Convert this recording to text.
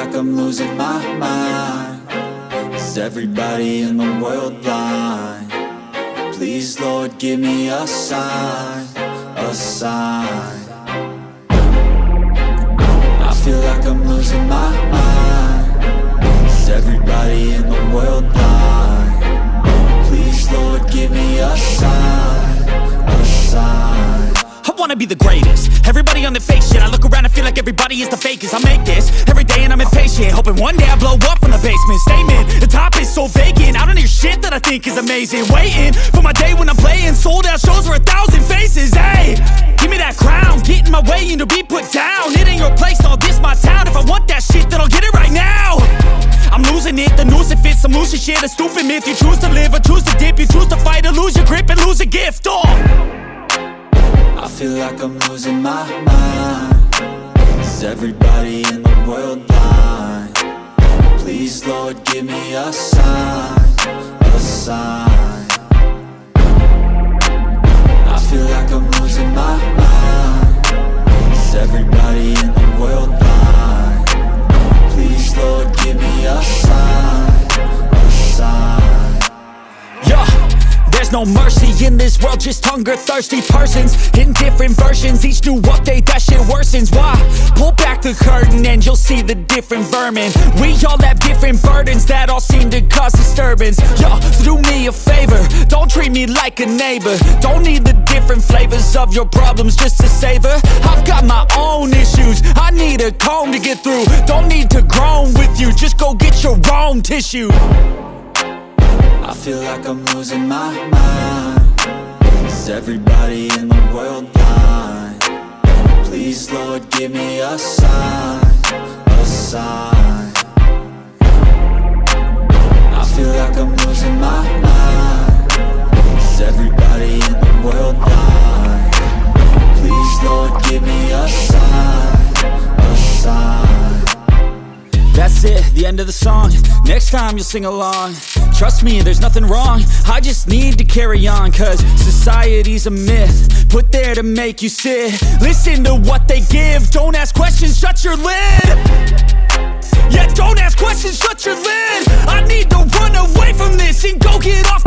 like I'm losing my mind. Is everybody in the world blind? Please, Lord, give me a sign, a sign. I feel like I'm losing my mind. Is everybody in the world blind? Please, Lord, give me a sign, a sign. I wanna be the greatest. Everybody on the fake shit. I look around and feel like everybody is the fakest. I make this every day and I'm impatient, hoping one day I blow up from the basement. Statement, the top is so vacant. I don't hear shit that I think is amazing. Waiting for my day when I'm playing sold out shows for 1,000 faces. Hey, give me that crown, get in my way and to be put down. It ain't your place, no, this my town. If I want that shit, then I'll get it right now. I'm losing it, the noose it fits. Some losing shit, a stupid myth. You choose to live or choose to dip. You choose to fight or lose your grip and lose a gift. I feel like I'm losing my mind. Is everybody in the world blind? Please, Lord, give me a sign, a sign. I feel like I'm losing my mind. Is everybody in the world blind? Please, Lord, give me a sign, a sign. Yeah. There's no mercy in this world, just hunger-thirsty persons in different versions. Each new update, that shit worsens. Why? Pull back the curtain and you'll see the different vermin. We all have different burdens that all seem to cause disturbance. Yo, so do me a favor, don't treat me like a neighbor. Don't need the different flavors of your problems just to savor. I've got my own issues, I need a comb to get through. Don't need to groan with you, just go get your own tissue. I feel like I'm losing my mind. Is everybody in the world blind? Please, Lord, give me a sign, a sign. I feel like I'm losing my mind. Is everybody in the world blind? Please, Lord, give me a sign, a sign. That's it, the end of the song. Next time you'll sing along. Trust me, there's nothing wrong. I just need to carry on, cause society's a myth put there to make you sit. Listen to what they give. Don't ask questions, shut your lid. Yeah, don't ask questions, shut your lid. I need to run away from this and go get off